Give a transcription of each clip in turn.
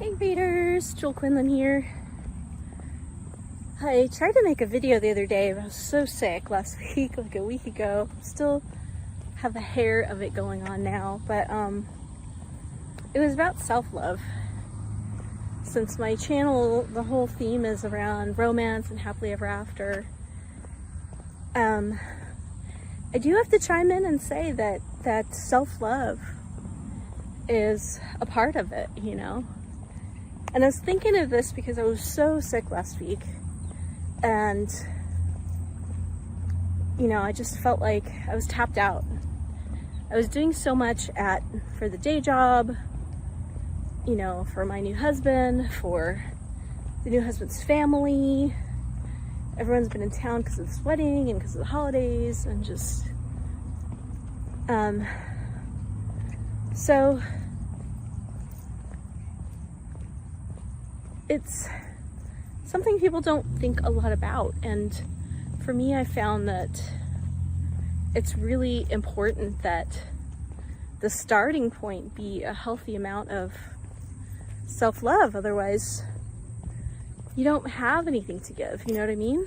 Hey readers, Quinlan here. I tried to make a video the other day, but I was so sick last week, like a week ago. Still have the hair of it going on now, but it was about self-love. Since my channel, the whole theme is around romance and happily ever after, I do have to chime in and say that self-love is a part of it, you know? And I was thinking of this because I was so sick last week, and you know, I just felt like I was tapped out. I was doing so much for the day job, you know, for my new husband, for the new husband's family. Everyone's been in town because of this wedding and because of the holidays, and just so it's something people don't think a lot about. And for me, I found that it's really important that the starting point be a healthy amount of self-love. Otherwise, you don't have anything to give, you know what I mean?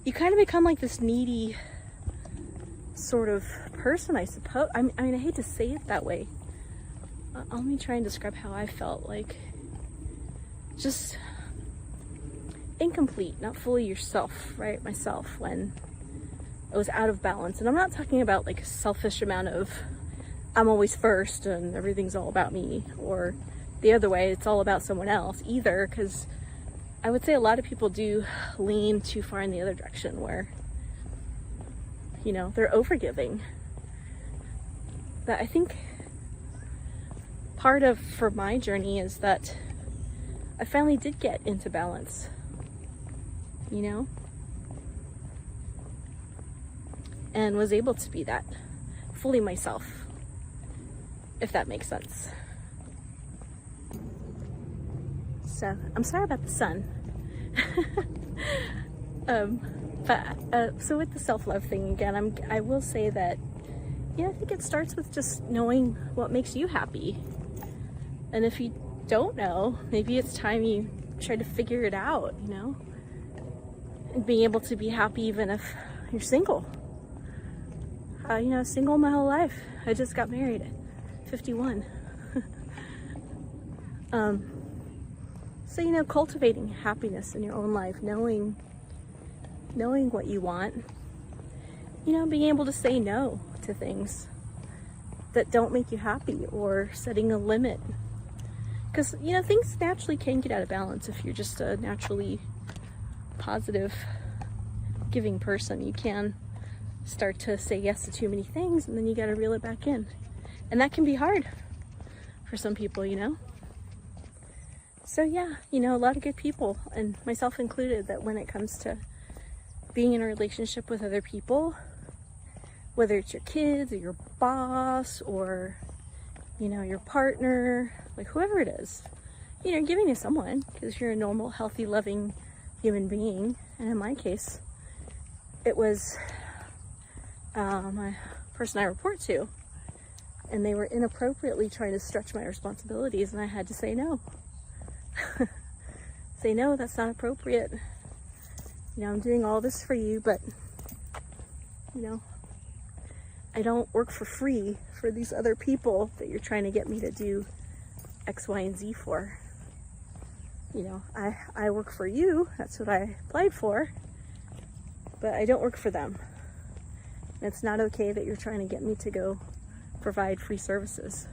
You kind of become like this needy sort of person, I suppose. I mean, I hate to say it that way. Let me try and describe how I felt, like just incomplete, not fully yourself, right? Myself, when I was out of balance. And I'm not talking about like a selfish amount of I'm always first and everything's all about me, or the other way, it's all about someone else either, because I would say a lot of people do lean too far in the other direction where, you know, they're overgiving. But I think part of, for my journey, is that I finally did get into balance, you know, and was able to be that fully myself, if that makes sense. So I'm sorry about the sun. So with the self-love thing again, I will say that, yeah, I think it starts with just knowing what makes you happy. And if you don't know, maybe it's time you try to figure it out, you know? And being able to be happy even if you're single. You know, single my whole life. I just got married at 51. So, you know, cultivating happiness in your own life, knowing what you want, you know, being able to say no to things that don't make you happy, or setting a limit. Because, you know, things naturally can get out of balance if you're just a naturally positive, giving person. You can start to say yes to too many things, and then you got to reel it back in. And that can be hard for some people, you know? So yeah, you know, a lot of good people, and myself included, that when it comes to being in a relationship with other people, whether it's your kids or your boss or, you know, your partner, like whoever it is, you know, giving to someone, because you're a normal, healthy, loving human being. And in my case, it was my person I report to, and they were inappropriately trying to stretch my responsibilities, and I had to say no. Say no, that's not appropriate. You know, I'm doing all this for you, but, you know, I don't work for free for these other people that you're trying to get me to do X, Y, and Z for. You know, I work for you, that's what I applied for, but I don't work for them. And it's not okay that you're trying to get me to go provide free services.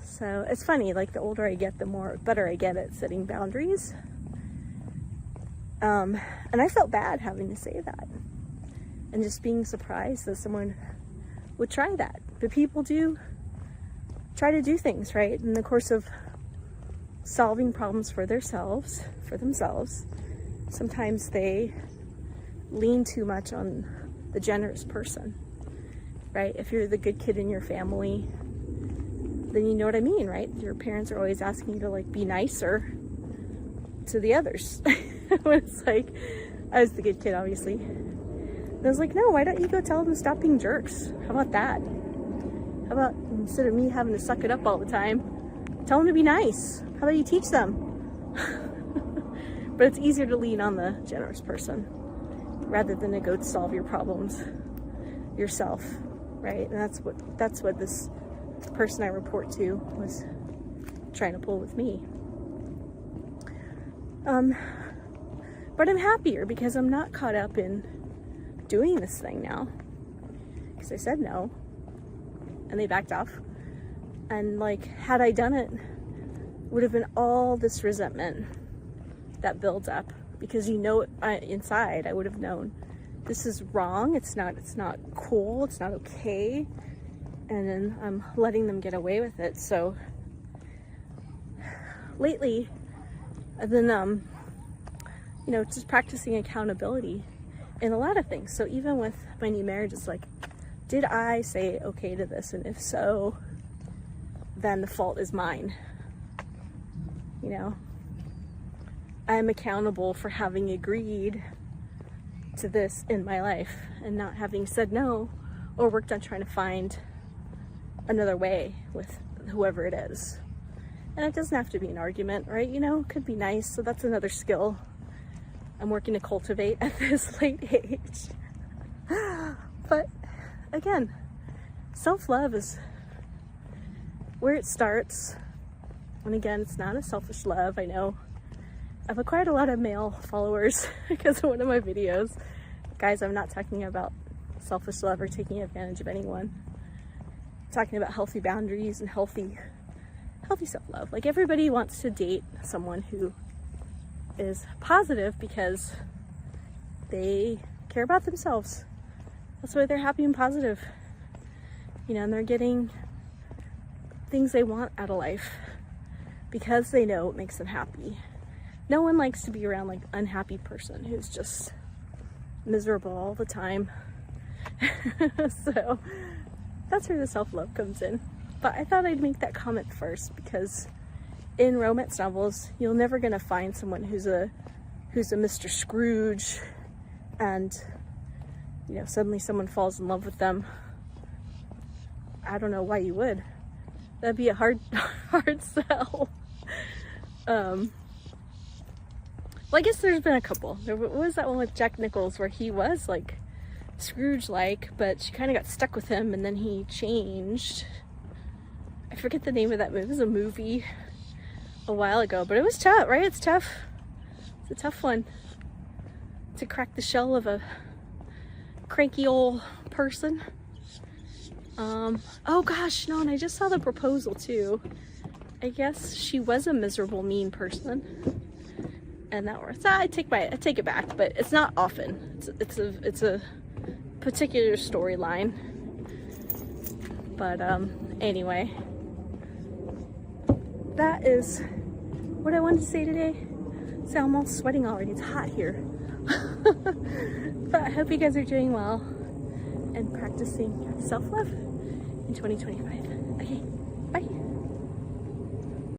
So it's funny, like the older I get, the better I get at setting boundaries. And I felt bad having to say that, and just being surprised that someone would try that. But people do try to do things, right, in the course of solving problems for themselves. Sometimes they lean too much on the generous person, right? If you're the good kid in your family, then you know what I mean, right? Your parents are always asking you to like be nicer to the others. When it's like, I was the good kid, obviously. And I was like, no, why don't you go tell them to stop being jerks? How about that? How about instead of me having to suck it up all the time, tell them to be nice? How about you teach them? But it's easier to lean on the generous person rather than to go solve your problems yourself, right? And that's what this person I report to was trying to pull with me. But I'm happier because I'm not caught up in doing this thing now. Because I said no, and they backed off. And like, had I done it, would have been all this resentment that builds up, because you know, inside I would have known this is wrong. It's not cool. It's not okay. And then I'm letting them get away with it. So lately, I've been, just practicing accountability in a lot of things. So even with my new marriage, it's like, did I say okay to this? And if so, then the fault is mine. I am accountable for having agreed to this in my life and not having said no or worked on trying to find another way with whoever it is. And it doesn't have to be an argument, right? It could be nice. So that's another skill I'm working to cultivate at this late age. But again, self-love is where it starts. And again, it's not a selfish love. I know I've acquired a lot of male followers because of one of my videos. Guys, I'm not talking about selfish love or taking advantage of anyone. I'm talking about healthy boundaries and healthy self-love. Like, everybody wants to date someone who is positive because they care about themselves. That's why they're happy and positive. And they're getting things they want out of life because they know it makes them happy. No one likes to be around like an unhappy person who's just miserable all the time. So that's where the self-love comes in. But I thought I'd make that comment first, because in romance novels, you're never gonna find someone who's a Mr. Scrooge and suddenly someone falls in love with them. I don't know why you would. That'd be a hard sell. Well, I guess there's been a couple. What was that one with Jack Nichols where he was like Scrooge-like, but she kind of got stuck with him and then he changed. I forget the name of that movie. It was a movie a while ago, but it was tough, right? It's tough. It's a tough one to crack the shell of a cranky old person. Oh gosh, no, and I just saw the proposal too. I guess she was a miserable, mean person. And that works. I take it back, but it's not often. It's a particular storyline. But anyway, that is what I wanted to say today. So I'm all sweating already. It's hot here. But I hope you guys are doing well and practicing self-love in 2025. Okay, bye.